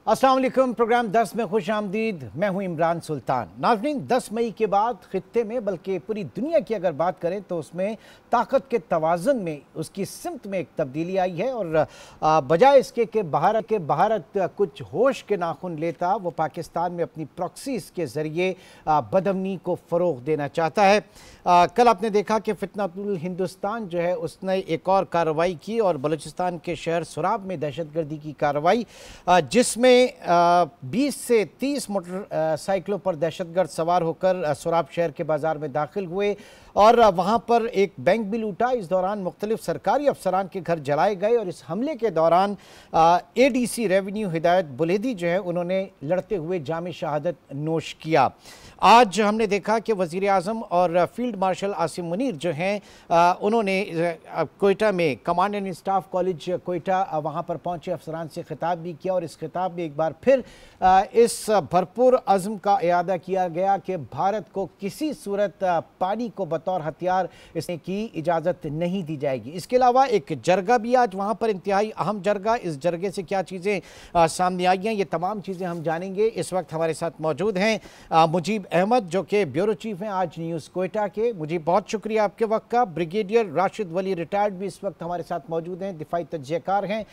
अस्सलाम वालेकुम। प्रोग्राम 10 में खुश आमदीद। मैं हूं इमरान सुल्तान। नाज़रीन, 10 मई के बाद ख़ित्ते में बल्कि पूरी दुनिया की अगर बात करें तो उसमें ताकत के तवाज़ुन में उसकी सिमत में एक तब्दीली आई है और बजाय इसके कि भारत कुछ होश के नाखुन लेता, वो पाकिस्तान में अपनी प्रॉक्सीज़ के ज़रिए बदअमनी को फ़रोग़ देना चाहता है। कल आपने देखा कि फितनातुल हिंदुस्तान जो है उसने एक और कार्रवाई की और बलूचिस्तान के शहर सुराब में दहशतगर्दी की कार्रवाई, जिसमें 20 से 30 मोटरसाइकिलों पर दहशतगर्द सवार होकर सुराब शहर के बाजार में दाखिल हुए और वहाँ पर एक बैंक भी लूटा। इस दौरान मुख्तलिफ सरकारी अफसरान के घर जलाए गए और इस हमले के दौरान ADC रेवेन्यू हिदायत बुलेदी जो है उन्होंने लड़ते हुए जाम शहादत नोश किया। आज हमने देखा कि वज़ीर आज़म और फील्ड मार्शल आसिम मुनीर जो हैं उन्होंने कोयटा में command and staff college Quetta वहाँ पर पहुँचे अफसरान से खिताब भी किया और इस खिताब में एक बार फिर इस भरपूर अज़्म का इयादा किया गया कि भारत को किसी सूरत पानी को बतौर हथियार इसने की इजाज़त नहीं दी जाएगी। इसके अलावा एक जरगा भी आज वहाँ पर, इंतहाई अहम जरगा। इस जरगे से क्या चीज़ें सामने आई हैं, ये तमाम चीज़ें हम जानेंगे। इस वक्त हमारे साथ मौजूद हैं मुजीब अहमद जो कि ब्यूरो चीफ हैं आज न्यूज़ कोयटा के। मुजीब, बहुत शुक्रिया आपके वक्त का। ब्रिगेडियर राशिद वली रिटायर्ड भी इस वक्त हमारे साथ मौजूद हैं, दिफाई तज्ज़ियाकार हैं।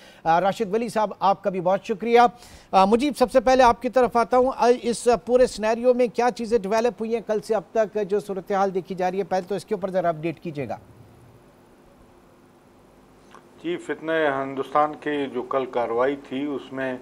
राशिद वली साहब, आपका भी बहुत शुक्रिया। मुजीब, सबसे पहले आपकी तरफ आता हूँ। इस पूरे सिनेरियो में क्या चीज़ें डेवलप हुई हैं कल से अब तक, जो सूरत हाल देखी जा रही है, पहले तो इसके ऊपर ज़रा अपडेट कीजिएगा। जी, फितने हिंदुस्तान की जो कल कार्रवाई थी उसमें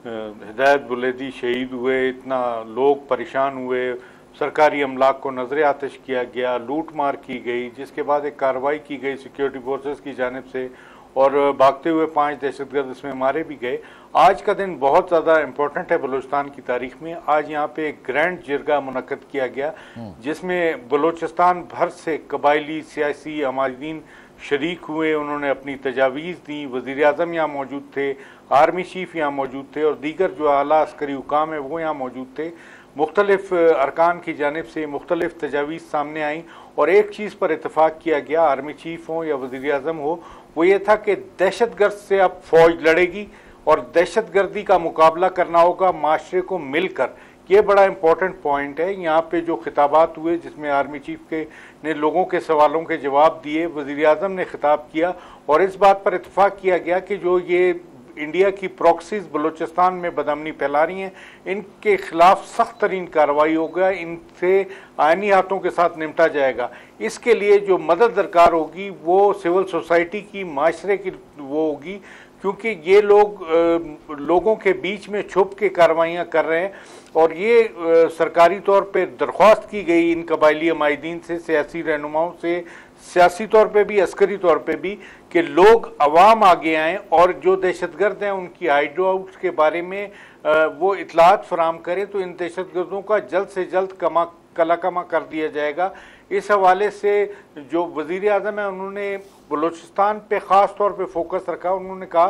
हिदायत बुलेदी शहीद हुए, इतना लोग परेशान हुए, सरकारी अमलाक को नजर आतिश किया गया, लूट मार की गई, जिसके बाद एक कार्रवाई की गई सिक्योरिटी फोर्सेस की जानिब से और भागते हुए 5 दहशतगर्द इसमें मारे भी गए। आज का दिन बहुत ज़्यादा इम्पोर्टेंट है बलूचिस्तान की तारीख में। आज यहाँ पे एक ग्रैंड जिरगा मुनक्कद किया गया जिसमें बलूचिस्तान भर से कबायली सियासी अमादीन शरीक हुए। उन्होंने अपनी तजावीज़ दी। वज़ीर आज़म यहाँ मौजूद थे, आर्मी चीफ यहाँ मौजूद थे और दीगर जो आला अस्करी हुकाम है वो यहाँ मौजूद थे। मुख्तलिफ अरकान की जानिब से मुख्तलिफ तजावीज़ सामने आई और एक चीज़ पर इतफ़ाक़ किया गया, आर्मी चीफ हो या वज़ीर आज़म हो, वो ये था कि दहशतगर्द से अब फ़ौज लड़ेगी और दहशतगर्दी का मुकाबला करना होगा माशरे को मिलकर। ये बड़ा इंपॉर्टेंट पॉइंट है। यहाँ पे जो खिताबात हुए जिसमें आर्मी चीफ के ने लोगों के सवालों के जवाब दिए, वज़ीर आज़म ने खिताब किया और इस बात पर इत्तफाक किया गया कि जो ये इंडिया की प्रॉक्सीज बलूचिस्तान में बदअमनी फैला रही हैं, इनके खिलाफ सख्त तरीन कार्रवाई होगा, इनसे आईनी हाथों के साथ निपटा जाएगा। इसके लिए जो मदद दरकार होगी वो सिविल सोसाइटी की, माशरे की वो होगी, क्योंकि ये लोगों के बीच में छुप के कार्रवाइयाँ कर रहे हैं और ये सरकारी तौर पे दरख्वास्त की गई इन कबायली अमायदीन से, सियासी रहनुमाओं से, सियासी तौर पे भी, अस्करी तौर पे भी, कि लोग अवाम आगे आएँ और जो दहशतगर्द हैं उनकी हाइड आउट्स के बारे में वो इतलात फराम करें तो इन दहशतगर्दों का जल्द से जल्द कमा कर दिया जाएगा। इस हवाले से जो वज़ीर आज़म है उन्होंने बलूचिस्तान पे ख़ास तौर पे फोकस रखा। उन्होंने कहा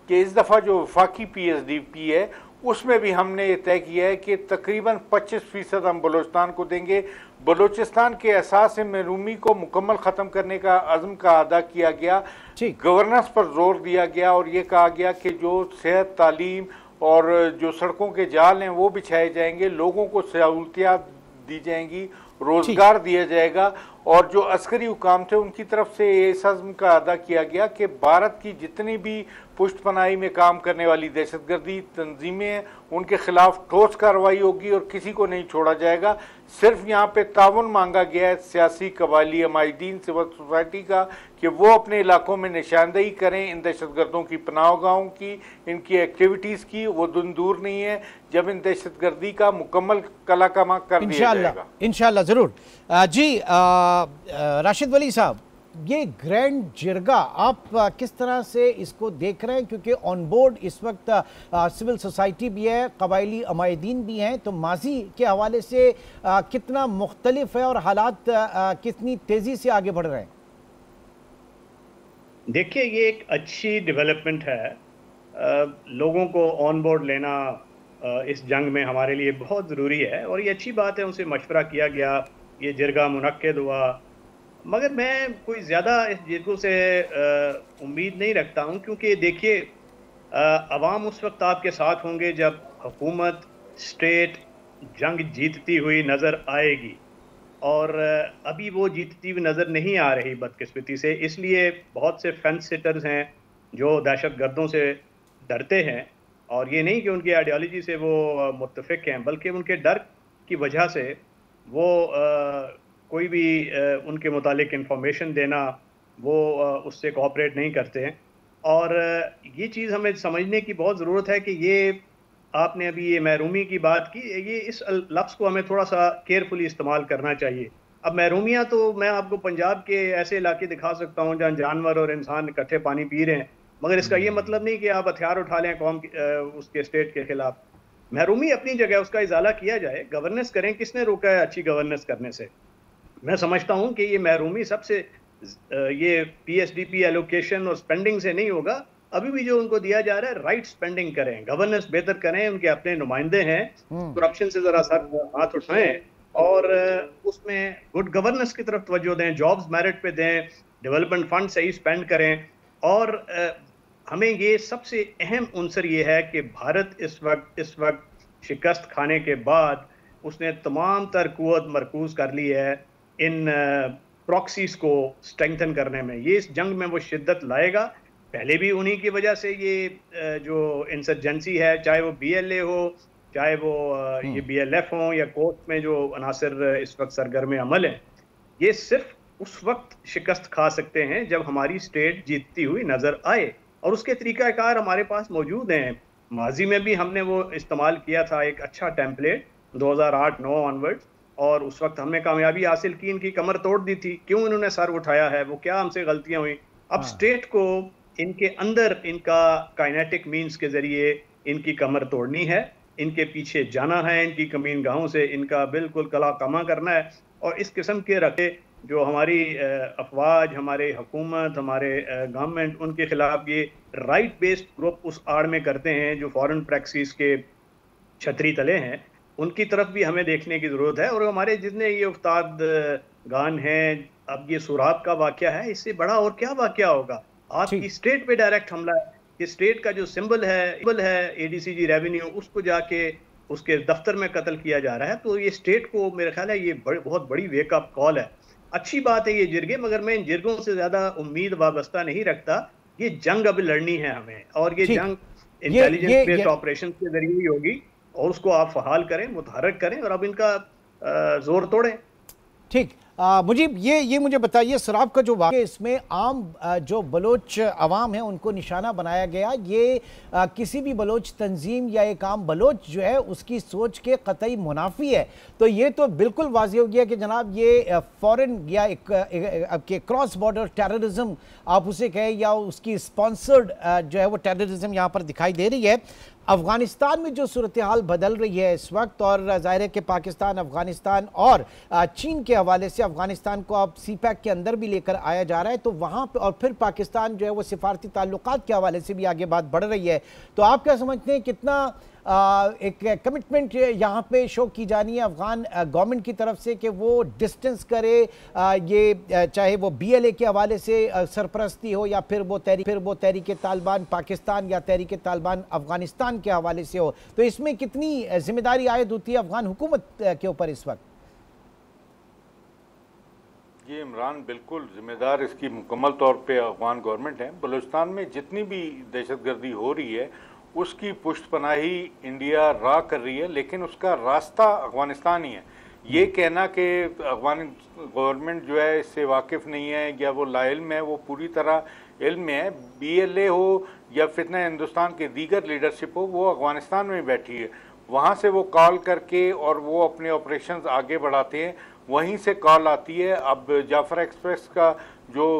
कि इस दफ़ा जो वफाकी PSDP है उसमें भी हमने ये तय किया है कि तकरीबन 25% हम बलूचिस्तान को देंगे। बलूचिस्तान के एहसास महरूमी को मुकम्मल ख़त्म करने का अज़्म का अदा किया गया, गवर्नेंस पर जोर दिया गया और ये कहा गया कि जो सेहत, तालीम और जो सड़कों के जाल हैं वो बिछाए जाएंगे, लोगों को सहूलतियात दी जाएंगी, रोजगार दिया जाएगा और जो अस्करी हुकाम थे उनकी तरफ से इस अज़्म का अदा किया गया कि भारत की जितनी भी पुष्टपनाही में काम करने वाली दहशतगर्दी तंजीमें हैं उनके खिलाफ ठोस कार्रवाई होगी और किसी को नहीं छोड़ा जाएगा। सिर्फ यहाँ पे ताउन मांगा गया है सियासी, कबायली, अमायदीन, सिविल सोसाइटी का कि वो अपने इलाकों में निशानदेही करें इन दहशतगर्दों की पनाहगाहों की, इनकी एक्टिविटीज़ की। वो दिन दूर नहीं है जब इन दहशतगर्दी का मुकम्मल कलाकमा कर दिया जाएगा इंशाअल्लाह। ज़रूर जी। राशिद वली साहब, ये ग्रैंड जिरगा आप किस तरह से इसको देख रहे हैं, क्योंकि ऑन बोर्ड इस वक्त सिविल सोसाइटी भी है, कबायली अमायदीन भी हैं, तो माजी के हवाले से कितना मुख्तलिफ है और हालात कितनी तेज़ी से आगे बढ़ रहे हैं? देखिए, ये एक अच्छी डेवलपमेंट है। लोगों को ऑन बोर्ड लेना इस जंग में हमारे लिए बहुत ज़रूरी है, और ये अच्छी बात है, उनसे मशवरा किया गया, ये जिरगा मुनक्किद हुआ। मगर मैं कोई ज़्यादा इस जिरगों से उम्मीद नहीं रखता हूँ, क्योंकि देखिए, अवाम उस वक्त आपके साथ होंगे जब हुकूमत, स्टेट जंग जीतती हुई नज़र आएगी, और अभी वो जीतती हुई नज़र नहीं आ रही बदकिस्मती से। इसलिए बहुत से फेंस सिटर्स हैं जो दहशतगर्दों से डरते हैं, और ये नहीं कि उनकी आइडियोलॉजी से वो मुत्तफिक हैं, बल्कि उनके डर की वजह से वो कोई भी उनके मुतालिक इंफॉर्मेशन देना, वो उससे कोऑपरेट नहीं करते हैं। और ये चीज़ हमें समझने की बहुत ज़रूरत है कि ये आपने अभी ये महरूमी की बात की, ये इस लफ्ज़ को हमें थोड़ा-सा केयरफुली इस्तेमाल करना चाहिए। अब महरूमियाँ तो मैं आपको पंजाब के ऐसे इलाके दिखा सकता हूँ जहाँ जानवर और इंसान इकट्ठे पानी पी रहे हैं, मगर इसका ये मतलब नहीं कि आप हथियार उठा लें कौम की उसके स्टेट के खिलाफ। महरूमी अपनी जगह, उसका इज़ाला किया जाए, गवर्नेंस करें, किसने रोका है अच्छी गवर्नेंस करने से? मैं समझता हूँ कि ये महरूमी सबसे ये पीएसडीपी एलोकेशन और स्पेंडिंग से नहीं होगा। अभी भी जो उनको दिया जा रहा है, राइट स्पेंडिंग करें, गवर्नेंस बेहतर करें, उनके अपने नुमाइंदे हैं, करप्शन से जरा सर हाथ उठाएं, और उसमें गुड गवर्नेंस की तरफ तवज्जो दें, जॉब्स मेरिट पे दें, डेवलपमेंट फंड सही स्पेंड करें। और हमें ये सबसे अहम उनसर ये है कि भारत इस वक्त शिकस्त खाने के बाद उसने तमाम तर कुव्वत मरकूज कर ली है इन प्रॉक्सीज को स्ट्रेंथन करने में। ये इस जंग में वो शिद्दत लाएगा। पहले भी उन्हीं की वजह से ये जो इंसर्जेंसी है, चाहे वो बीएलए हो, चाहे वो ये बीएलएफ हो, या कोर्ट में जो अनासर इस वक्त सरगर्म अमल हैं, ये सिर्फ उस वक्त शिकस्त खा सकते हैं जब हमारी स्टेट जीतती हुई नजर आए, और उसके तरीकाकार हमारे पास मौजूद हैं। माजी में भी हमने वो इस्तेमाल किया था, एक अच्छा टेम्पलेट 2008-9 ऑनवर्ड्स, और उस वक्त हमने कामयाबी हासिल की, इनकी कमर तोड़ दी थी। क्यों इन्होंने सर उठाया है, वो क्या हमसे गलतियां हुई? अब स्टेट को इनके अंदर इनका काइनेटिक मीन्स के जरिए इनकी कमर तोड़नी है, इनके पीछे जाना है, इनकी कमीनगाहों से इनका बिल्कुल कला कमा करना है। और इस किस्म के रखे जो हमारी अफवाज, हमारे हुकूमत, हमारे गवर्नमेंट, उनके खिलाफ ये राइट बेस्ड ग्रुप उस आड़ में करते हैं जो फॉरेन प्रैक्टिस के छतरी तले हैं, उनकी तरफ भी हमें देखने की जरूरत है। और हमारे जितने ये उस्ताद गान हैं, अब ये सुराब का वाकया है, इससे बड़ा और क्या वाकया होगा? आपकी स्टेट पे डायरेक्ट हमला है। ये स्टेट का जो सिंबल है एडीसीजी रेवेन्यू, उसको जाके उसके दफ्तर में कत्ल किया जा रहा है। तो ये स्टेट को, मेरा ख्याल है, ये बहुत बड़ी वेकअप कॉल है। अच्छी बात है ये जिरगे, मगर मैं इन जिरगों से ज्यादा उम्मीद वाबस्ता नहीं रखता। ये जंग अब लड़नी है हमें, और ये जंग इंटेलिजेंस बेस्ड ऑपरेशन के जरिए ही होगी, और उसको आप फहाल करें, मुतहरक करें, और अब इनका जोर तोड़ें। ठीक, मुझे ये मुझे बताइए, शराब का जो वाक़या, इसमें आम जो बलोच अवाम है उनको निशाना बनाया गया, ये किसी भी बलोच तंजीम या एक आम बलोच जो है उसकी सोच के कतई मुनाफी है। तो ये तो बिल्कुल वाज़ेह हो गया कि जनाब ये फॉरेन या एक क्रॉस बॉर्डर टेररिज्म आप उसे कहें, या उसकी स्पॉन्सर्ड जो है वो टेररिज्म यहाँ पर दिखाई दे रही है। अफ़गानिस्तान में जो सूरत हाल बदल रही है इस वक्त, और ज़ाहिर है कि पाकिस्तान, अफ़गानिस्तान और चीन के हवाले से अफ़गानिस्तान को अब सीपैक के अंदर भी लेकर आया जा रहा है, तो वहाँ पर और फिर पाकिस्तान जो है वो सिफारती ताल्लुकात के हवाले से भी आगे बात बढ़ रही है। तो आप क्या समझते हैं कितना एक कमिटमेंट यहाँ पे शो की जानी है अफ़गान गवर्नमेंट की तरफ से कि वो डिस्टेंस करे, ये चाहे वो बीएलए के हवाले से सरपरस्ती हो, या फिर वो तहरीक तालिबान पाकिस्तान या तहरीक तालिबान अफ़गानिस्तान के हवाले से हो? तो इसमें कितनी जिम्मेदारी आयद होती है अफ़गान हुकूमत के ऊपर इस वक्त? ये इमरान बिल्कुल जिम्मेदार इसकी मुकम्मल तौर पे अफ़गान गवर्नमेंट है। बलूचिस्तान में जितनी भी दहशतगर्दी हो रही है उसकी पुष्टपनाही इंडिया रा कर रही है, लेकिन उसका रास्ता अफ़गानिस्तान ही है। ये कहना कि अफ़गान गवर्नमेंट जो है इससे वाकिफ़ नहीं है या वो लाइल्म है, वो पूरी तरह इल्म में है। बीएलए हो या फितना हिंदुस्तान के दीगर लीडरशिप हो, वो अफ़गानिस्तान में बैठी है, वहाँ से वो कॉल करके और वो अपने ऑपरेशंस आगे बढ़ाते हैं, वहीं से कॉल आती है। अब जाफर एक्सप्रेस का जो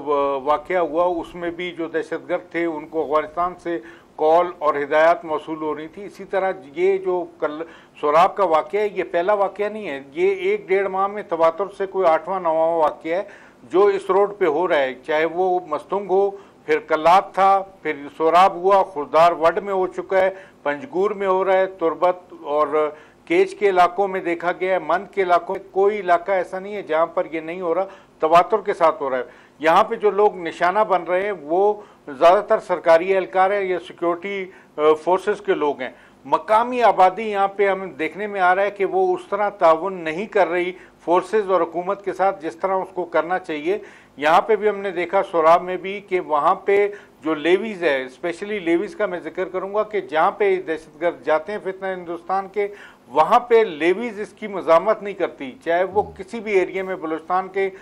वाक़या हुआ उसमें भी जो दहशतगर्द थे उनको अफ़गानिस्तान से कॉल और हिदायत मौसूल हो रही थी। इसी तरह ये जो कल सोराब का वाक़या है, ये पहला वाक़या नहीं है, ये 1-1.5 माह में तवातुर से कोई 8वां 9वां वाक़या है जो इस रोड पे हो रहा है, चाहे वो मस्तुंग हो फिर कल्लात था, फिर सोराब हुआ, खुरदार वड में हो चुका है, पंजगूर में हो रहा है, तुरबत और केच के इलाकों में देखा गया है, मंद के इलाकों में कोई इलाका ऐसा नहीं है जहां पर ये नहीं हो रहा, तवातुर के साथ हो रहा है। यहाँ पे जो लोग निशाना बन रहे हैं वो ज़्यादातर सरकारी एहलकार है या सिक्योरिटी फोर्सेस के लोग हैं। मकामी आबादी यहाँ पे हमें देखने में आ रहा है कि वो उस तरह ताउन नहीं कर रही फोर्सेस और हुकूमत के साथ जिस तरह उसको करना चाहिए। यहाँ पे भी हमने देखा सोराब में भी कि वहाँ पे जो लेवीज है, स्पेशली लेवीज का मैं जिक्र करूँगा कि जहाँ पे दहशतगर्द जाते हैं फितना हिंदुस्तान के, वहाँ पे लेवीज इसकी मज़ामत नहीं करती, चाहे वो किसी भी एरिया में बलूचिस्तान के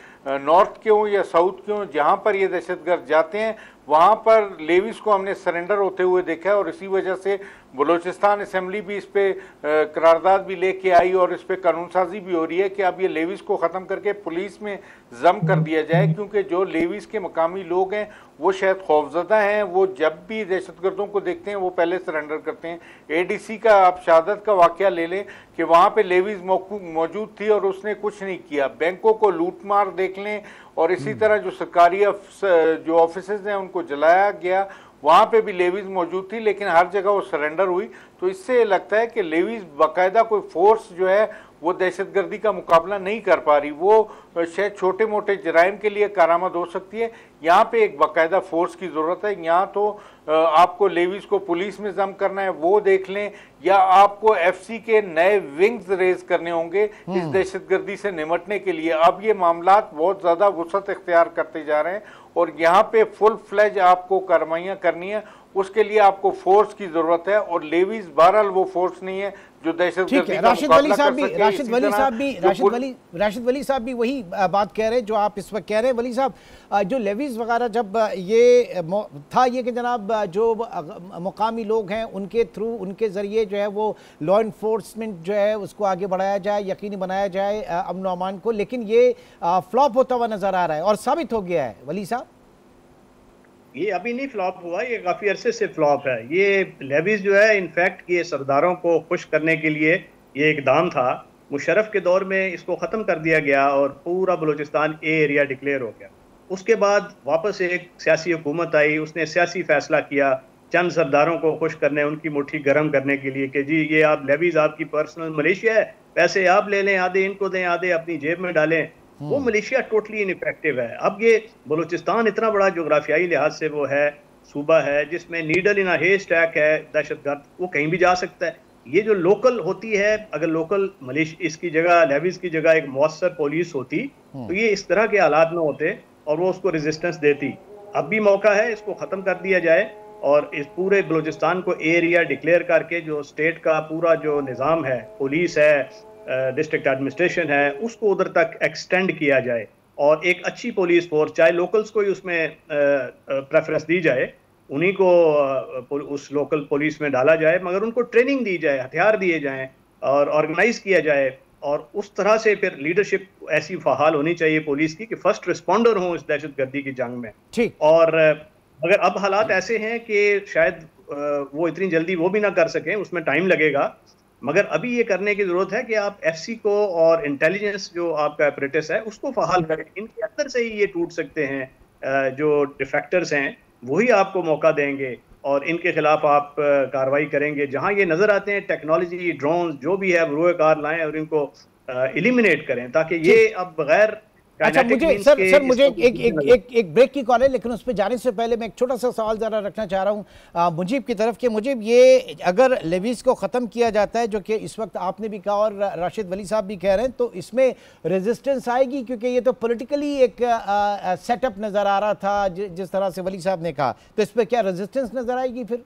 नॉर्थ के हों या साउथ के हों, जहाँ पर ये दहशतगर्द जाते हैं वहाँ पर लेवीज को हमने सरेंडर होते हुए देखा है। और इसी वजह से बलूचिस्तान असेंबली भी इस पे करारदाद भी लेके आई और इस पे कानून साजी भी हो रही है कि अब ये लेवीज को ख़त्म करके पुलिस में जम कर दिया जाए, क्योंकि जो लेवीज के मकामी लोग हैं वो शायद खौफजदा हैं, वो जब भी दहशतगर्दों को देखते हैं वो पहले सरेंडर करते हैं। एडीसी का आप शहादत का वाक़या ले लें कि वहाँ पे लेवीज मौजूद थी और उसने कुछ नहीं किया। बैंकों को लूट मार देख लें, और इसी तरह जो सरकारी जो ऑफिसेज हैं उनको जलाया गया, वहाँ पे भी लेवीज मौजूद थी, लेकिन हर जगह वो सरेंडर हुई। तो इससे लगता है कि लेवीज बाकायदा कोई फोर्स जो है वो दहशतगर्दी का मुकाबला नहीं कर पा रही। वो शायद छोटे मोटे जराइम के लिए कारामद हो सकती है, यहाँ पे एक बाकायदा फोर्स की ज़रूरत है। यहाँ तो आपको लेवीज को पुलिस में जम करना है वो देख लें, या आपको एफसी के नए विंग्स रेज करने होंगे इस दहशतगर्दी से निमटने के लिए। अब ये मामलात बहुत ज़्यादा वसअत इख्तियार करते जा रहे हैं और यहाँ पे फुल फ्लेज आपको कार्रवाइयाँ करनी है, उसके लिए आपको फोर्स की जरूरत है। और लेवीज बहरहाल वो फोर्स नहीं है जो दहशतगर्दी का मुकाबला कर सके। राशिद वली साहब भी वही बात कह रहे हैं जो आप इस वक्त कह रहे हैं। वली साहब, जो लेवीज वगैरह जब ये था ये कि जनाब जो मुकामी लोग हैं उनके थ्रू, उनके ज़रिए जो है वो लॉ इन्फोर्समेंट जो है उसको आगे बढ़ाया जाए, यकीनी बनाया जाए अमन व अमान को, लेकिन ये फ्लॉप होता हुआ नजर आ रहा है और साबित हो गया है। वली साहब, ये अभी नहीं फ्लॉप हुआ, ये काफ़ी अरसे से फ्लॉप है। ये लेवीज जो है इनफैक्ट ये सरदारों को खुश करने के लिए ये इकदाम था। मुशर्रफ के दौर में इसको ख़त्म कर दिया गया और पूरा बलूचिस्तान ए एरिया डिक्लेयर हो गया। उसके बाद वापस एक सियासी हुकूमत आई, उसने सियासी फैसला किया चंद सरदारों को खुश करने, उनकी मुट्ठी गर्म करने के लिए कि जी ये आप लेवीज आपकी पर्सनल मलेशिया है, पैसे आप ले लें, आधे इनको दें, आधे अपनी जेब में डालें। वो मलेशिया टोटली इनइफेक्टिव है। अब ये बलूचिस्तान इतना बड़ा जोग्राफियाई लिहाज से वो है सूबा है जिसमें नीडल इन हे स्टैक है, दहशतगर्द वो कहीं भी जा सकता है। ये जो लोकल होती है, अगर लोकल मलेशिया इसकी जगह लेवीज की जगह एक मौसर पुलिस होती तो ये इस तरह के हालात में होते और वो उसको रेजिस्टेंस देती। अब भी मौका है इसको ख़त्म कर दिया जाए और इस पूरे बलूचिस्तान को एरिया डिक्लेयर करके जो स्टेट का पूरा जो निज़ाम है, पुलिस है, डिस्ट्रिक्ट एडमिनिस्ट्रेशन है, उसको उधर तक एक्सटेंड किया जाए और एक अच्छी पुलिस फोर्स, चाहे लोकल्स को ही उसमें प्रेफरेंस दी जाए, उन्हीं को उस लोकल पुलिस में डाला जाए, मगर उनको ट्रेनिंग दी जाए, हथियार दिए जाएं और ऑर्गेनाइज किया जाए। और उस तरह से फिर लीडरशिप ऐसी फहाल होनी चाहिए पुलिस की कि फर्स्ट रिस्पॉन्डर हों इस दहशतगर्दी की जंग में। और मगर अब हालात ऐसे हैं कि शायद वो इतनी जल्दी वो भी ना कर सकें, उसमें टाइम लगेगा। मगर अभी ये करने की जरूरत है कि आप एफसी को और इंटेलिजेंस जो आपका अपरेटस है उसको फहाल करें। इनके अंदर से ही ये टूट सकते हैं, जो डिफेक्टर्स हैं वही आपको मौका देंगे और इनके खिलाफ आप कार्रवाई करेंगे। जहां ये नजर आते हैं टेक्नोलॉजी, ड्रोन जो भी है रोएकार लाएं और इनको एलिमिनेट करें ताकि ये अब बगैर। अच्छा, मुझे एक ब्रेक की कॉल है, लेकिन उस पर जाने से पहले मैं एक छोटा सा सवाल जरा रखना चाह रहा हूँ मुजीब की तरफ कि मुजीब, ये अगर लेवीज को ख़त्म किया जाता है जो कि इस वक्त आपने भी कहा और राशिद वली साहब भी कह रहे हैं, तो इसमें रेजिस्टेंस आएगी? क्योंकि ये तो पॉलिटिकली एक सेटअप नज़र आ रहा था जिस तरह से वली साहब ने कहा, तो इस पर क्या रेजिस्टेंस नज़र आएगी फिर?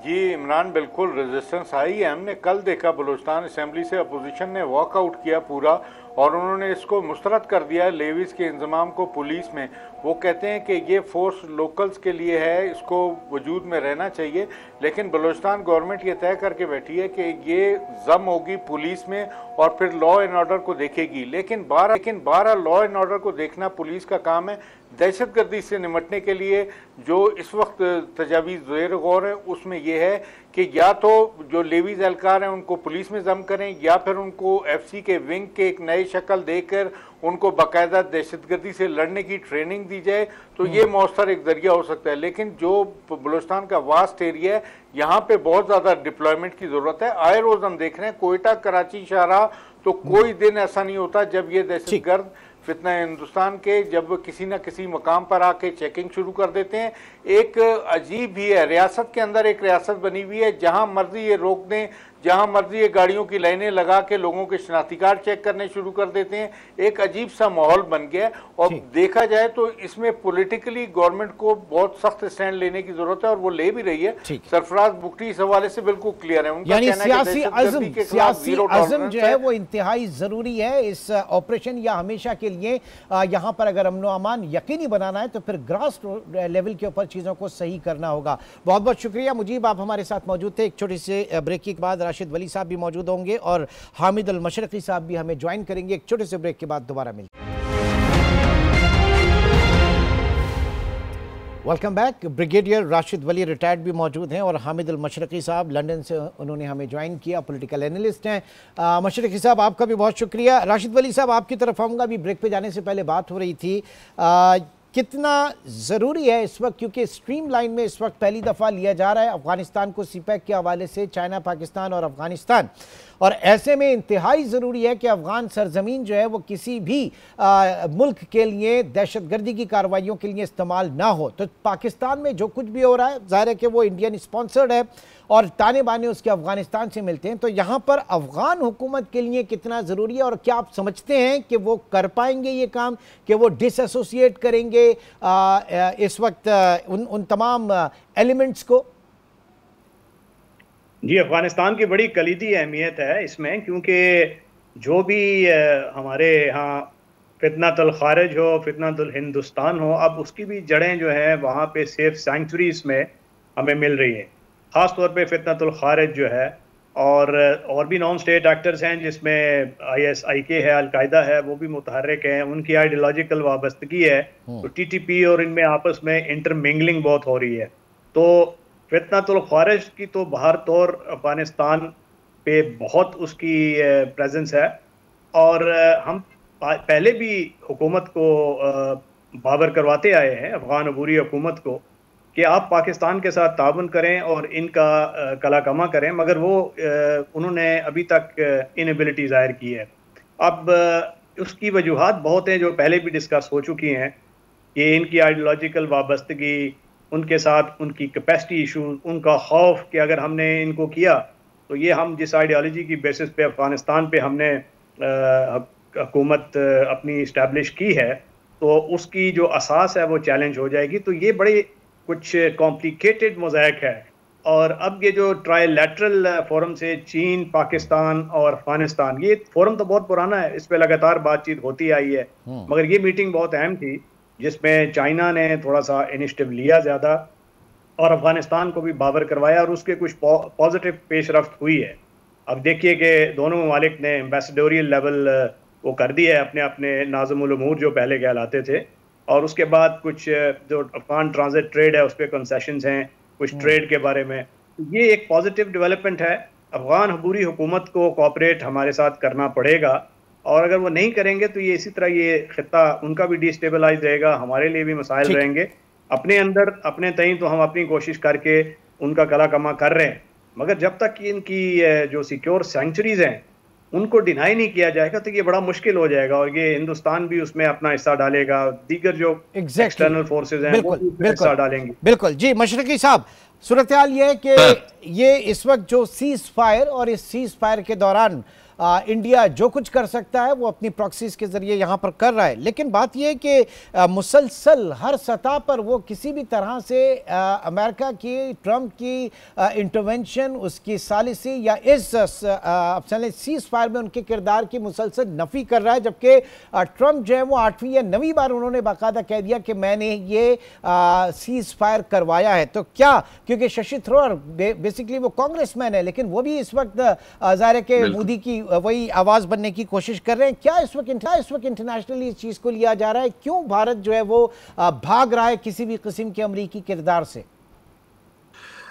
जी इमरान, बिल्कुल रेजिस्टेंस आई है। हमने कल देखा बलूचिस्तान असेंबली से अपोजिशन ने वॉकआउट किया पूरा और उन्होंने इसको मुस्तरद कर दिया है लेवीज के इंतजाम को पुलिस में। वो कहते हैं कि ये फोर्स लोकल्स के लिए है, इसको वजूद में रहना चाहिए, लेकिन बलूचिस्तान गवर्नमेंट ये तय करके बैठी है कि ये जम होगी पुलिस में और फिर लॉ एंड ऑर्डर को देखेगी। लेकिन 12 लॉ एंड ऑर्डर को देखना पुलिस का काम है, दहशतगर्दी से निपटने के लिए जो इस वक्त तजावीज़ ज़ेर गौर है उसमें यह है कि या तो जो लेवीज एहलकार हैं उनको पुलिस में जम करें या फिर उनको एफसी के विंग के एक नए शक्ल देकर उनको बाकायदा दहशतगर्दी से लड़ने की ट्रेनिंग दी जाए, तो ये मौसर एक जरिया हो सकता है। लेकिन जो बलूचिस्तान का वास्ट एरिया है यहाँ पे बहुत ज़्यादा डिप्लॉयमेंट की ज़रूरत है। आए रोज़ हम देख रहे हैं कोयटा कराची शाहराह तो कोई दिन ऐसा नहीं होता जब ये दहशतगर्द फितना हिंदुस्तान के जब किसी न किसी मकाम पर आके चेकिंग शुरू कर देते हैं। एक अजीब भी है, रियासत के अंदर एक रियासत बनी हुई है, जहां मर्जी ये रोक दें, जहां मर्जी ये गाड़ियों की लाइनें लगा के लोगों के शनाख्ती कार्ड चेक करने शुरू कर देते हैं। एक अजीब सा माहौल बन गया है और देखा जाए तो इसमें पॉलिटिकली गवर्नमेंट को बहुत सख्त स्टैंड लेने की जरूरत है और वो ले भी रही है। सरफराज बुगटी इस हवाले से बिल्कुल क्लियर है, उनका कहना है कि सियासी अज़्म जो है वो इंतहाई जरूरी है इस ऑपरेशन या हमेशा के लिए। यहाँ पर अगर अमन अमान यकीनी बनाना है तो फिर ग्रास लेवल के ऊपर चीजों को सही करना होगा। बहुत बहुत शुक्रिया मुजीब, आप हमारे साथ मौजूद थे। एक छोटे से ब्रेक के बाद राशिद वली साहब भी मौजूद होंगे और हामिद अल मशरकी साहब भी हमें ज्वाइन करेंगे। एक छोटे से ब्रेक के बाद दोबारा मिलते हैं। Welcome back. ब्रिगेडियर राशिद वली रिटायर्ड भी मौजूद हैं और हामिद अल मशरकी साहब लंदन से उन्होंने हमें ज्वाइन किया, पॉलिटिकल एनालिस्ट हैं। मशरकी साहब आपका भी बहुत शुक्रिया। राशिद वली साहब आपकी तरफ आऊँगा। अभी ब्रेक पे जाने से पहले बात हो रही थी कितना ज़रूरी है इस वक्त, क्योंकि स्ट्रीम लाइन में इस वक्त पहली दफ़ा लिया जा रहा है अफ़गानिस्तान को सीपैक के हवाले से, चाइना, पाकिस्तान और अफ़गानिस्तान, और ऐसे में इंतहाई ज़रूरी है कि अफ़गान सरजमीन जो है वो किसी भी मुल्क के लिए दहशतगर्दी की कार्रवाइयों के लिए इस्तेमाल ना हो। तो पाकिस्तान में जो कुछ भी हो रहा है ज़ाहिर है कि वो इंडियन स्पॉन्सर्ड है और ताने बाने उसके अफ़गानिस्तान से मिलते हैं। तो यहाँ पर अफ़गान हुकूमत के लिए कितना ज़रूरी है और क्या आप समझते हैं कि वो कर पाएंगे ये काम, कि वो डिसएसोसिएट करेंगे इस वक्त उन तमाम एलिमेंट्स को? जी, अफ़गानिस्तान की बड़ी कलीदी अहमियत है इसमें, क्योंकि जो भी हमारे यहाँ फितनतुल खारिज हो, फितनतुल हिंदुस्तान हो, अब उसकी भी जड़ें जो हैं वहाँ पे सेफ सैंक्चुरीज में हमें मिल रही हैं। ख़ास तौर पे फितनतुल खारिज जो है और भी नॉन स्टेट एक्टर्स हैं जिसमें ISIK है, अलकायदा है, वो भी मुतहर्रिक हैं, उनकी आइडियोलॉजिकल वाबस्तगी है। तो TTP और इनमें आपस में इंटरमिंगलिंग बहुत हो रही है। तो फितनतुल खारिज की तो बाहर तौर अफ़गानिस्तान पे बहुत उसकी प्रेजेंस है और हम पहले भी हुकूमत को बावर करवाते आए हैं, अफ़गान अबूरी हुकूमत को, कि आप पाकिस्तान के साथ ताउन करें और इनका कलाकमा करें, मगर वो उन्होंने अभी तक इनएबिलिटी ज़ाहिर की है। अब उसकी वजूहात बहुत हैं जो पहले भी डिस्कस हो चुकी हैं कि इनकी आइडियोलॉजिकल वाबस्तगी, उनके साथ उनकी कैपेसिटी इशूज, उनका खौफ कि अगर हमने इनको किया तो ये हम जिस आइडियोलॉजी की बेसिस पे अफ़गानिस्तान पे हमने हुकूमत अपनी इस्टेब्लिश की है तो उसकी जो असास है वो चैलेंज हो जाएगी। तो ये बड़ी कुछ कॉम्प्लिकेटेड मोज़ाइक है। और अब ये जो ट्राइलैटरल फोरम से चीन, पाकिस्तान और अफगानिस्तान, ये फोरम तो बहुत पुराना है, इस पे लगातार बातचीत होती आई है, मगर ये मीटिंग बहुत अहम थी जिसमें चाइना ने थोड़ा सा इनिशिएटिव लिया ज़्यादा और अफगानिस्तान को भी बावर करवाया और उसके कुछ पॉजिटिव पेशरफ्त हुई है। अब देखिए कि दोनों ममालिक ने एम्बेसडोरियल लेवल वो कर दिया है अपने अपने नाज़िमुल उमूर जो पहले कहलाते थे, और उसके बाद कुछ जो अफगान ट्रांजिट ट्रेड है उस पर कंसेशंस हैं, कुछ ट्रेड के बारे में। ये एक पॉजिटिव डेवलपमेंट है। अफगान अबूरी हुकूमत को कोऑपरेट हमारे साथ करना पड़ेगा और अगर वो नहीं करेंगे तो ये इसी तरह ये खित्ता उनका भी डिस्टेबलाइज रहेगा, हमारे लिए भी मसाइल रहेंगे। अपने अंदर अपने तय तो हम अपनी कोशिश करके उनका कला कमा कर रहे हैं, मगर जब तक इनकी जो सिक्योर सेंचुरीज हैं उनको डिनाई नहीं किया जाएगा तो ये बड़ा मुश्किल हो जाएगा और ये हिंदुस्तान भी उसमें अपना हिस्सा डालेगा, दीगर जो एक्सटर्नल फोर्सेज हैं वो भी हिस्सा डालेंगे। बिल्कुल जी। मशरकी साहब, सूरत हाल ये है कि ये इस वक्त जो सीज फायर और इस सीज फायर के दौरान इंडिया जो कुछ कर सकता है वो अपनी प्रॉक्सीज के जरिए यहाँ पर कर रहा है, लेकिन बात यह है कि मुसलसल हर सतह पर वो किसी भी तरह से अमेरिका की, ट्रंप की इंटरवेंशन, उसकी सालिसी या इस सीज फायर में उनके किरदार की मुसलसल नफ़ी कर रहा है, जबकि ट्रंप जो है वो 8वीं या 9वीं बार उन्होंने बाकायदा कह दिया कि मैंने ये सीज फायर करवाया है। तो क्या, क्योंकि शशि थरूर बेसिकली वो कांग्रेसमैन है, लेकिन वो भी इस वक्त ज़ाहिर है कि मोदी की वही आवाज़ बनने की कोशिश कर रहे हैं। क्या इस वक्त इंटरनेशनली इस चीज़ को लिया जा रहा है? क्यों भारत जो है वो भाग रहा है किसी भी किस्म के अमरीकी किरदार से?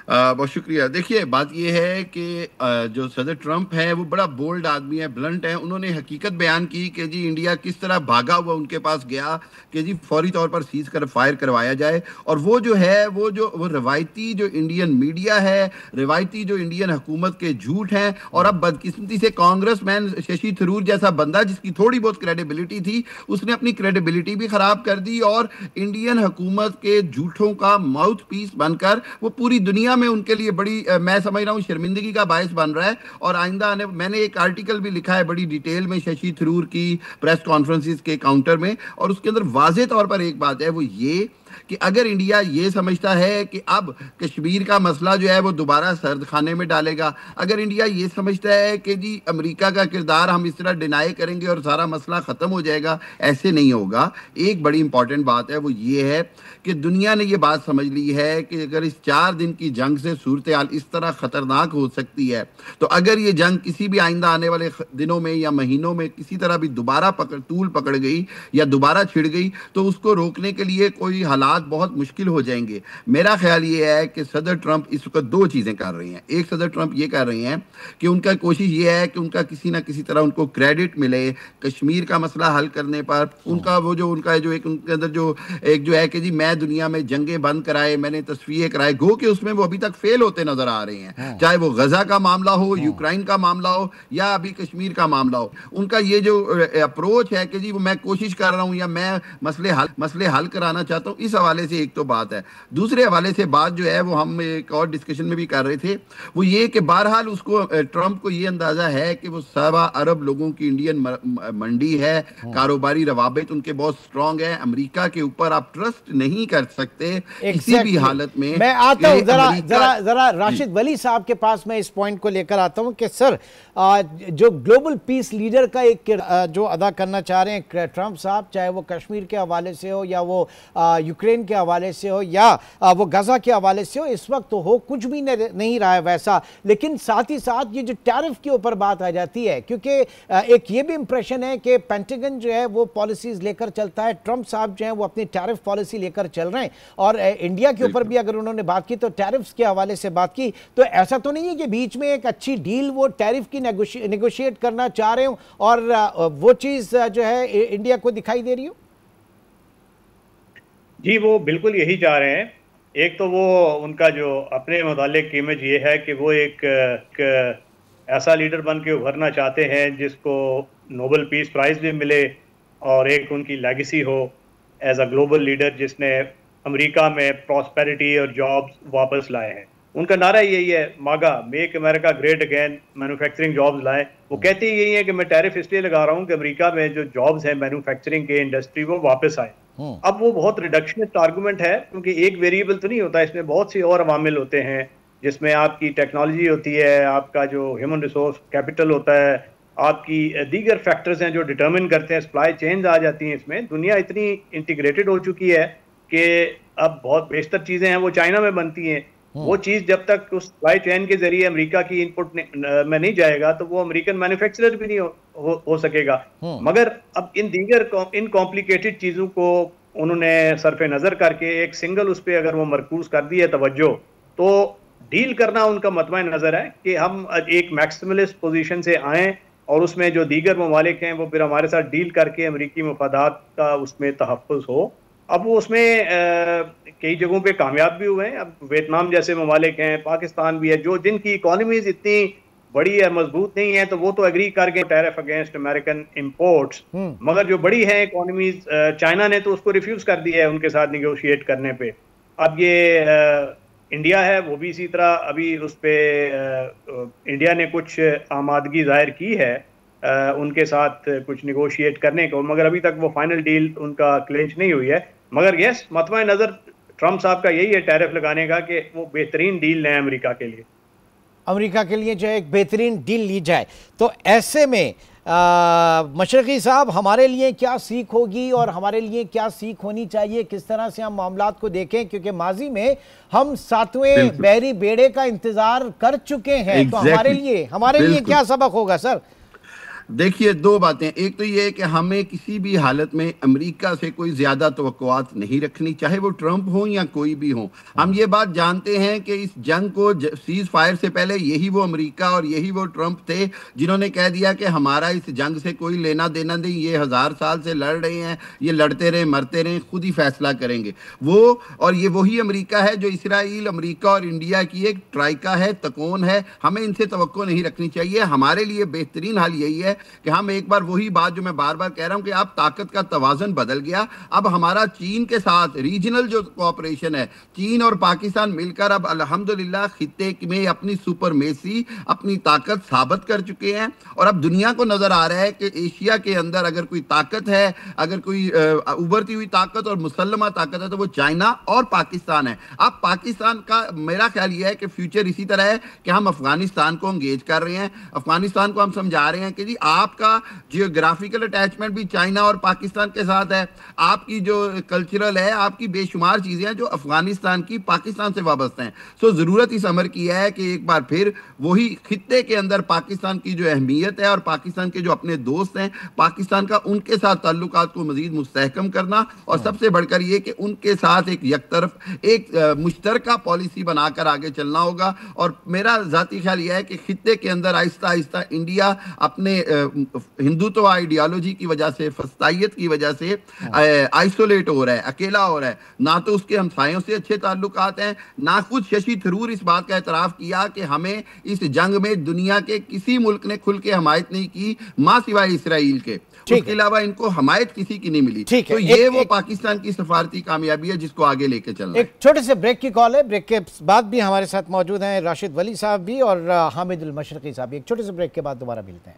बहुत शुक्रिया। देखिए, बात यह है कि जो सदर ट्रंप है वो बड़ा बोल्ड आदमी है, ब्लंट है। उन्होंने हकीकत बयान की कि जी इंडिया किस तरह भागा हुआ उनके पास गया कि जी फौरी तौर पर सीज कर फायर करवाया जाए। और वो जो है वो रवायती जो इंडियन मीडिया है, रवायती जो इंडियन हुकूमत के झूठ हैं, और अब बदकिस्मती से कांग्रेसमैन शशि थरूर जैसा बंदा जिसकी थोड़ी बहुत क्रेडिबिलिटी थी, उसने अपनी क्रेडिबिलिटी भी खराब कर दी और इंडियन हुकूमत के झूठों का माउथ पीस बनकर वो पूरी दुनिया में उनके लिए बड़ी मैं समझ रहा हूं शर्मिंदगी का बायस बन रहा है। और आइंदा आने, मैंने एक आर्टिकल भी लिखा है बड़ी डिटेल में शशि थरूर की प्रेस कॉन्फ्रेंसिस के काउंटर में, और उसके अंदर वाज़ेह तौर पर एक बात है, वो ये कि अगर इंडिया ये समझता है कि अब कश्मीर का मसला जो है वो दोबारा सर्द खाने में डालेगा, अगर इंडिया ये समझता है कि जी अमेरिका का किरदार हम इस तरह डिनाई करेंगे और सारा मसला ख़त्म हो जाएगा, ऐसे नहीं होगा। एक बड़ी इंपॉर्टेंट बात है वो ये है कि दुनिया ने ये बात समझ ली है कि अगर इस 4 दिन की जंग से सूरत हाल इस तरह ख़तरनाक हो सकती है, तो अगर ये जंग किसी भी आइंदा आने वाले दिनों में या महीनों में किसी तरह भी दोबारा तूल पकड़ गई या दोबारा छिड़ गई, तो उसको रोकने के लिए कोई हालात बहुत मुश्किल हो जाएंगे। मेरा ख्याल ये है कि सदर ट्रंप इस वक्त 2 चीज़ें कर रहे हैं। एक, सदर ट्रंप ये कर रहे हैं कि उनका कोशिश ये है कि उनका किसी ना किसी तरह उनको क्रेडिट मिले कश्मीर का मसला हल करने पर। उनका वो जो उनका जो एक उनके अंदर जो एक जो है कि जी मैं दुनिया में जंगें बंद कराए, मैंने तस्वीरें कराए, गो कि उसमें वो अभी तक फेल होते नजर आ रहे हैं, चाहे वो गजा का मामला हो, यूक्रेन का मामला हो या अभी कश्मीर का मामला हो। उनका ये जो अप्रोच है कि जी वो मैं कोशिश कर रहा हूं या मैं मसले हल कराना चाहता हूं, इस हवाले से एक तो बात है। दूसरे हवाले से बात जो है वो हम एक और डिस्कशन में भी कर रहे थे, वो ये कि बहरहाल उसको ट्रंप को ये अंदाजा है कि वो 1.25 अरब लोगों की इंडियन मंडी है, कारोबारी रवाबित उनके बहुत स्ट्रांग है, अमेरिका के ऊपर आप ट्रस्ट नहीं कर सकते किसी भी हालत में। मैं आता हूं जरा राशिद वली साहब के पास मैं इस पॉइंट को लेकर आता हूं कि सर जो ग्लोबल पीस लीडर का एक जो अदा करना चाह रहे हैं ट्रंप साहब, चाहे वो कश्मीर के हवाले से हो या वो यूक्रेन के हवाले से हो या वो गजा के हवाले से हो, इस वक्त तो हो कुछ भी नहीं रहा है वैसा। लेकिन साथ ही साथ ये जो टैरिफ के ऊपर बात आ जाती है, क्योंकि एक ये भी इंप्रेशन है कि पेंटागन जो है वो पॉलिसीज लेकर चलता है, ट्रंप साहब जो है वो अपनी टैरिफ पॉलिसी लेकर चल रहे हैं, और इंडिया के ऊपर भी अगर उन्होंने बात की तो टैरिफ्स के हवाले से बात की। तो ऐसा तो नहीं है कि बीच में एक अच्छी डील वो टैरिफ की नेगोशिएट करना चाह रहे हो और वो चीज जो है इंडिया को दिखाई दे रही हो? जी, वो बिल्कुल यही चाह रहे हैं। एक तो वो उनका जो अपने मुतालिक इमेज ये है कि वो एक ऐसा लीडर बन के उभरना चाहते हैं जिसको नोबेल पीस प्राइज़ भी मिले और एक उनकी लेगेसी हो एज अ ग्लोबल लीडर जिसने अमेरिका में प्रॉस्पेरिटी और जॉब्स वापस लाए हैं। उनका नारा यही है, मागा, make America great again, manufacturing jobs लाए। वो कहते ही यही है कि मैं टैरिफ इसलिए लगा रहा हूँ कि अमेरिका में जो जॉब्स हैं मैन्युफैक्चरिंग के इंडस्ट्री वो वापस आए। अब वो बहुत रिडक्शनिस्ट आर्गूमेंट है, क्योंकि एक वेरिएबल तो नहीं होता, इसमें बहुत सी और अवामिल होते हैं, जिसमें आपकी टेक्नोलॉजी होती है, आपका जो ह्यूमन रिसोर्स कैपिटल होता है, आपकी दीगर फैक्टर्स हैं जो डिटर्मिन करते हैं, सप्लाई चेन्स आ जाती हैं। इसमें दुनिया इतनी इंटीग्रेटेड हो चुकी है कि अब बहुत बेशतर चीज़ें हैं वो चाइना में बनती हैं। वो चीज़ जब तक उस सप्लाई चेन के जरिए अमेरिका की इनपुट में नहीं जाएगा तो वो अमेरिकन मैन्युफैक्चरर भी नहीं हो सकेगा। मगर अब इन कॉम्प्लिकेटेड चीज़ों को उन्होंने सरफे नज़र करके एक सिंगल उस पर अगर वो मरकूज कर दी है तवज्जो, तो डील करना उनका मतवा नज़र है कि हम एक मैक्सिमलिस्ट पोजीशन से आएँ और उसमें जो दीगर ममालिक हैं वो फिर हमारे साथ डील करके अमेरिकी मफादात का उसमें तहफ़्फ़ुज़ हो। अब वो उसमें कई जगहों पे कामयाब भी हुए हैं। अब वियतनाम जैसे ममालिक हैं, पाकिस्तान भी है, जो जिनकी इकोनॉमीज इतनी बड़ी है, मजबूत नहीं है, तो वो तो एग्री करके टैरिफ अगेंस्ट अमेरिकन इंपोर्ट्स। मगर जो बड़ी है इकोनॉमीज, चाइना ने तो उसको रिफ्यूज कर दिया है उनके साथ निगोशिएट करने पे। अब ये इंडिया है वो भी इसी तरह, अभी उस पर इंडिया ने कुछ आमादगी जाहिर की है उनके साथ कुछ निगोशिएट करने को, मगर अभी तक वो फाइनल डील उनका क्लिंच नहीं हुई है। मगर यस, मतवा नज़र ट्रंप साहब का यही है टैरिफ लगाने का कि वो बेहतरीन डील लें अमेरिका के लिए, जो एक बेहतरीन डील ली जाए। तो ऐसे में मशरक़ी साहब, हमारे लिए क्या सीख होगी और हमारे लिए क्या सीख होनी चाहिए, किस तरह से हम मामलात को देखें, क्योंकि माजी में हम 7वें बहरी बेड़े का इंतजार कर चुके हैं। तो हमारे लिए क्या सबक होगा सर? देखिए, दो बातें। एक तो ये है कि हमें किसी भी हालत में अमेरिका से कोई ज्यादा तवक्कुआत नहीं रखनी, चाहे वो ट्रंप हो या कोई भी हो। हम ये बात जानते हैं कि इस जंग को सीज फायर से पहले यही वो अमेरिका और यही वो ट्रंप थे जिन्होंने कह दिया कि हमारा इस जंग से कोई लेना देना नहीं, ये 1000 साल से लड़ रहे हैं, ये लड़ते रहे मरते रहे, खुद ही फैसला करेंगे वो। और ये वही अमेरिका है जो इसराइल, अमेरिका और इंडिया की एक ट्राइका है, तकोन है। हमें इनसे तवक्को नहीं रखनी चाहिए। हमारे लिए बेहतरीन हाल यही है कि हम एक बार वही बात जो मैं बार बार कह रहा हूं कि अब ताकत का तवाज़ुन बदल गया। अब हमारा चीन के साथ रीजनल जो कोऑपरेशन है, चीन और पाकिस्तान मिलकर अब अल्हम्दुलिल्लाह खित्ते में अपनी सुपरमेसी, अपनी ताकत साबित कर चुके हैं। और अब दुनिया को नजर आ रहा है कि एशिया के अंदर अगर कोई ताकत है, अगर कोई उभरती हुई ताकत और मुसल्लमा ताकत है, तो वो चाइना और पाकिस्तान है। अब पाकिस्तान का मेरा ख्याल यह है कि फ्यूचर इसी तरह है कि हम अफगानिस्तान को एंगेज कर रहे हैं, अफगानिस्तान को हम समझा रहे हैं कि जी आपका जियोग्राफिकल अटैचमेंट भी चाइना और पाकिस्तान के साथ है, आपकी जो कल्चरल है, आपकी बेशुमार चीजें हैं जो अफगानिस्तान की पाकिस्तान से वाबस्ता हैं। सो जरूरत इस अमर की है कि एक बार फिर वही खित्ते के अंदर पाकिस्तान की जो अहमियत है और पाकिस्तान के जो अपने दोस्त हैं पाकिस्तान का, उनके साथ ताल्लुकात को मजीद मुस्तहकम करना, और सबसे बढ़कर ये कि उनके साथ एक यकतरफ एक मुश्तरका पॉलिसी बनाकर आगे चलना होगा। और मेरा जाती ख्याल यह है कि खित्ते के अंदर आहिस्ता आहिस्ता इंडिया अपने हिंदुत्व आइडियोलॉजी की वजह से, फस्तायत की वजह से आइसोलेट हो रहा है, अकेला हो रहा है। ना तो उसके हमसायों से अच्छे ताल्लुकात हैं, ना खुद शशि थरूर इस बात का एतराफ़ किया कि हमें इस जंग में दुनिया के किसी मुल्क ने खुल के हमायत नहीं की मां सिवाय इसराइल के। उसके अलावा इनको हमायत किसी की नहीं मिली। तो ये वो पाकिस्तान की सफारती कामयाबी है जिसको आगे लेके चलना। एक छोटे से ब्रेक की कॉल है। ब्रेक के बाद भी हमारे साथ मौजूद हैं राशिद वली साहब भी और हामिदुल मशरकी साहब भी। एक छोटे से ब्रेक के बाद दोबारा मिलते हैं।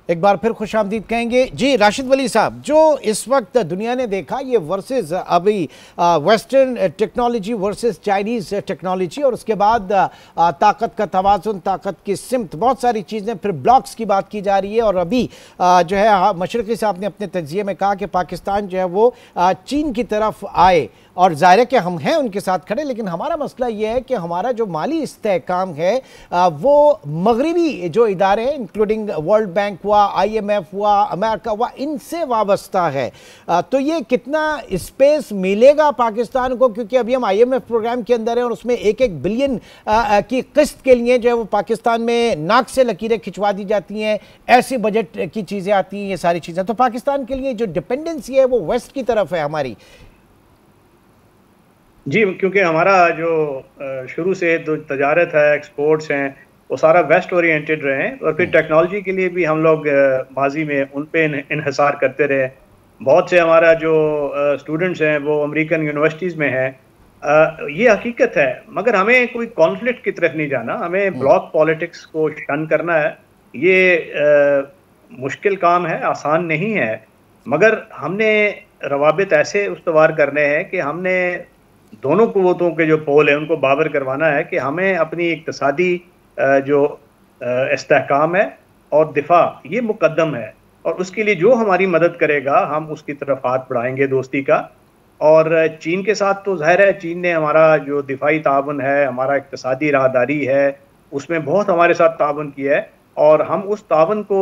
एक बार फिर खुशामदीद कहेंगे जी राशिद वली साहब। जो इस वक्त दुनिया ने देखा ये वर्सेस अभी western technology versus Chinese technology, और उसके बाद ताकत का तवाज़ुन, ताकत की सिमत, बहुत सारी चीज़ें, फिर ब्लॉक्स की बात की जा रही है। और अभी जो है मशरकी साहब ने अपने तज्ज़िये में कहा कि पाकिस्तान जो है वो चीन की तरफ आए, और ज़ाहिर है कि हम हैं उनके साथ खड़े, लेकिन हमारा मसला ये है कि हमारा जो माली इस्तेहकाम है वो मगरिबी जो इदारे हैं इंक्लूडिंग वर्ल्ड बैंक हुआ, IMF हुआ, अमेरिका हुआ, इनसे वाबस्ता है। तो ये कितना स्पेस मिलेगा पाकिस्तान को, क्योंकि अभी हम IMF प्रोग्राम के अंदर हैं और उसमें 1-1 बिलियन की किस्त के लिए जो है वो पाकिस्तान में नाक से लकीरें खिंचवा दी जाती हैं, ऐसे बजट की चीज़ें आती हैं, ये सारी चीज़ें। तो पाकिस्तान के लिए जो डिपेंडेंसी है वो वेस्ट की तरफ है हमारी। जी, क्योंकि हमारा जो शुरू से जो तजारत है, एक्सपोर्ट्स हैं, वो सारा वेस्ट ओरिएंटेड रहे हैं। और फिर टेक्नोलॉजी के लिए भी हम लोग माजी में उन पे इन्हिसार करते रहे। बहुत से हमारा जो स्टूडेंट्स हैं वो अमेरिकन यूनिवर्सिटीज़ में हैं। ये हकीकत है, मगर हमें कोई कॉन्फ्लिक्ट की तरफ नहीं जाना, हमें ब्लॉक पॉलिटिक्स को शन करना है। ये मुश्किल काम है, आसान नहीं है, मगर हमने रवाबित ऐसे उस्तवार करने हैं कि हमने दोनों कुव्वतों के जो पोल है उनको बाबर करवाना है कि हमें अपनी इक्तिसादी जो इस्तेहकाम है और दिफा, ये मुकद्दम है, और उसके लिए जो हमारी मदद करेगा हम उसकी तरफ हाथ बढ़ाएंगे दोस्ती का। और चीन के साथ तो जाहिर है, चीन ने हमारा जो दिफाई ताउन है, हमारा इक्तिसादी राहदारी है, उसमें बहुत हमारे साथ ताउन किया है, और हम उस ताउन को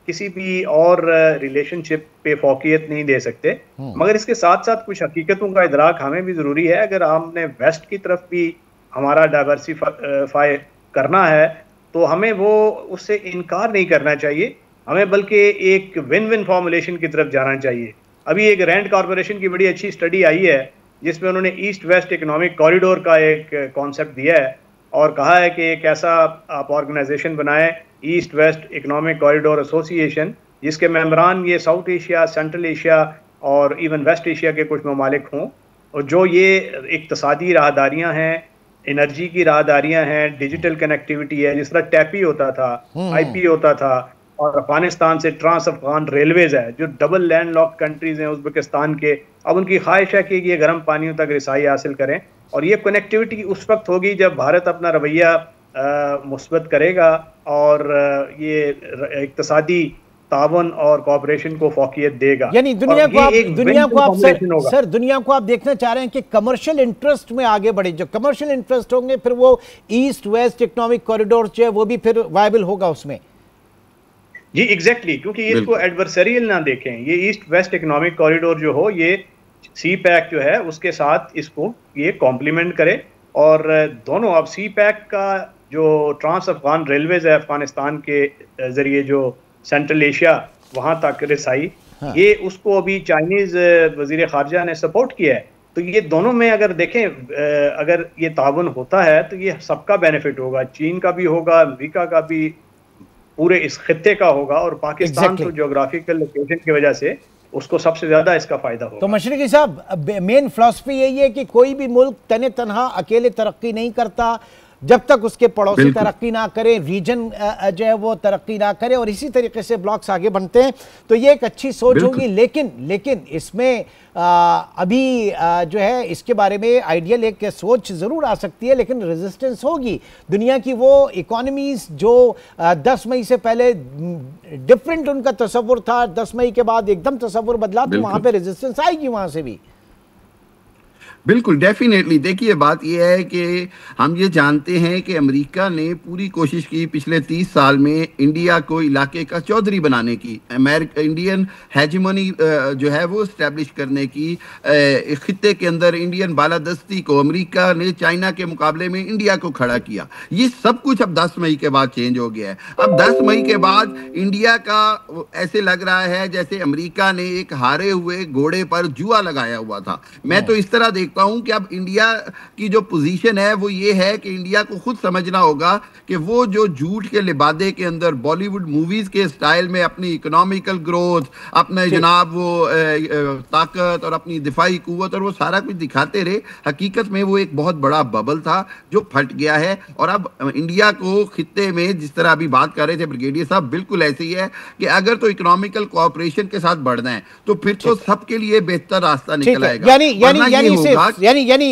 किसी भी और रिलेशनशिप पे फौकियत नहीं दे सकते। मगर इसके साथ साथ कुछ हकीकतों का इदराक हमें भी ज़रूरी है। अगर हमने वेस्ट की तरफ भी हमारा डाइवर्सिफाई करना है तो हमें वो उससे इनकार नहीं करना चाहिए, हमें बल्कि एक विन विन फॉर्मुलेशन की तरफ जाना चाहिए। अभी एक रैंड कॉरपोरेशन की बड़ी अच्छी स्टडी आई है जिसमें उन्होंने ईस्ट वेस्ट इकोनॉमिक कॉरिडोर का एक कॉन्सेप्ट दिया है और कहा है कि एक ऐसा आप ऑर्गेनाइजेशन बनाएं, east west economic corridor association, जिसके मेंबरान ये साउथ एशिया, सेंट्रल एशिया और इवन वेस्ट एशिया के कुछ ममालिक हों, और जो ये इक्तिसादी राहदारियाँ हैं, एनर्जी की राहदारियाँ हैं, डिजिटल कनेक्टिविटी है, जिस तरह टैपी होता था, IP होता था, और अफगानिस्तान से ट्रांस अफगान रेलवेज है, जो डबल लैंड लॉक कंट्रीज हैं उज़्बेकिस्तान के, अब उनकी ख्वाहिश है कि ये गर्म पानियों तक रिसाई हासिल करें। और ये कनेक्टिविटी उस वक्त होगी जब भारत अपना रवैया मुस्बत करेगा और ये इक्तिसादी तावन और कॉपरेशन को फोकियत देगा। यानी दुनिया को आप होगा। सर दुनिया को आप देखना चाह रहे हैं कि कमर्शियल इंटरेस्ट में आगे बढ़े, जो कमर्शियल इंटरेस्ट होंगे फिर वो ईस्ट वेस्ट इकोनॉमिक कॉरिडोर जो है वो भी फिर वायबल होगा उसमें। जी एग्जैक्टली, क्योंकि इसको एडवर्सरियल ना देखें, ये ईस्ट वेस्ट इकोनॉमिक कॉरिडोर जो हो, ये सी पैक जो है उसके साथ इसको ये कॉम्प्लीमेंट करे। और दोनों, अब सी पैक का जो ट्रांस अफगान रेलवेज है अफगानिस्तान के जरिए जो सेंट्रल एशिया वहाँ तक रिसाई, हाँ। ये उसको अभी चाइनीज वजीर खारजा ने सपोर्ट किया है। तो ये दोनों में अगर देखें, अगर ये ताउन होता है तो ये सबका बेनिफिट होगा, चीन का भी होगा, अमेरिका का भी, पूरे इस खित्ते का होगा। और पाकिस्तान तो ज्योग्राफिकल लोकेशन की वजह से उसको सबसे ज्यादा इसका फायदा होगा। तो मशरकी साहब, मेन फिलॉसफी यही है कि कोई भी मुल्क तने तनहा अकेले तरक्की नहीं करता जब तक उसके पड़ोसी तरक्की ना करे, रीजन जो है वो तरक्की ना करे, और इसी तरीके से ब्लॉक्स आगे बढ़ते हैं। तो ये एक अच्छी सोच होगी, लेकिन इसमें अभी जो है इसके बारे में आइडियल एक सोच ज़रूर आ सकती है, लेकिन रेजिस्टेंस होगी। दुनिया की वो इकोनॉमीज जो 10 मई से पहले डिफरेंट उनका तस्वुर था, 10 मई के बाद एकदम तस्वुर बदला, तो वहाँ पे रेजिस्टेंस आएगी वहाँ से भी। बिल्कुल, डेफिनेटली। देखिए, बात यह है कि हम ये जानते हैं कि अमेरिका ने पूरी कोशिश की पिछले 30 साल में इंडिया को इलाके का चौधरी बनाने की, इंडियन हेजिमनी जो है वो इस्टेब्लिश करने की। खित्ते के अंदर इंडियन बालादस्ती को अमेरिका ने चाइना के मुकाबले में इंडिया को खड़ा किया। ये सब कुछ अब 10 मई के बाद चेंज हो गया है। अब 10 मई के बाद इंडिया का ऐसे लग रहा है जैसे अमेरिका ने एक हारे हुए घोड़े पर जुआ लगाया हुआ था। मैं तो इस तरह देखता हूं कि अब इंडिया की जो पोजीशन है वो ये है कि इंडिया को खुद समझना होगा कि वो जो झूठ के लिबादे के अंदर बॉलीवुड मूवीज के स्टाइल में अपनी इकोनॉमिकल ग्रोथ, अपने जनाब वो ताकत और अपनी दिफाई कुव्वत और वो सारा कुछ दिखाते रहे, हकीकत में वो एक बहुत बड़ा बबल था जो फट गया है। और अब इंडिया को खित्ते में, जिस तरह अभी बात कर रहे थे ब्रिगेडियर साहब, बिल्कुल ऐसे ही है कि अगर तो इकोनॉमिकल कोऑपरेशन के साथ बढ़ना है तो फिर तो सबके लिए बेहतर रास्ता निकल आएगा। यानी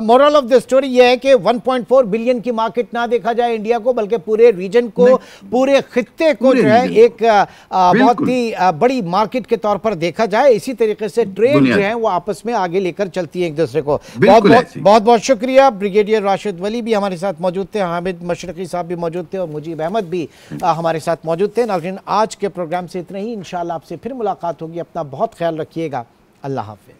मोरल ऑफ द स्टोरी ये है कि 1.4 बिलियन की मार्केट ना देखा जाए इंडिया को, बल्कि पूरे रीजन को, पूरे खित्ते को जो है एक बहुत ही बड़ी मार्केट के तौर पर देखा जाए। इसी तरीके से ट्रेड जो है वो आपस में आगे लेकर चलती है एक दूसरे को। बहुत बहुत शुक्रिया। ब्रिगेडियर राशिद वली भी हमारे साथ मौजूद थे, हामिद मशरकी साहब भी मौजूद थे और मुजीब अहमद भी हमारे साथ मौजूद थे। नाज़रीन, आज के प्रोग्राम से इतना ही। इंशाअल्लाह आपसे फिर मुलाकात होगी। अपना बहुत ख्याल रखिएगा। अल्लाह हाफिज।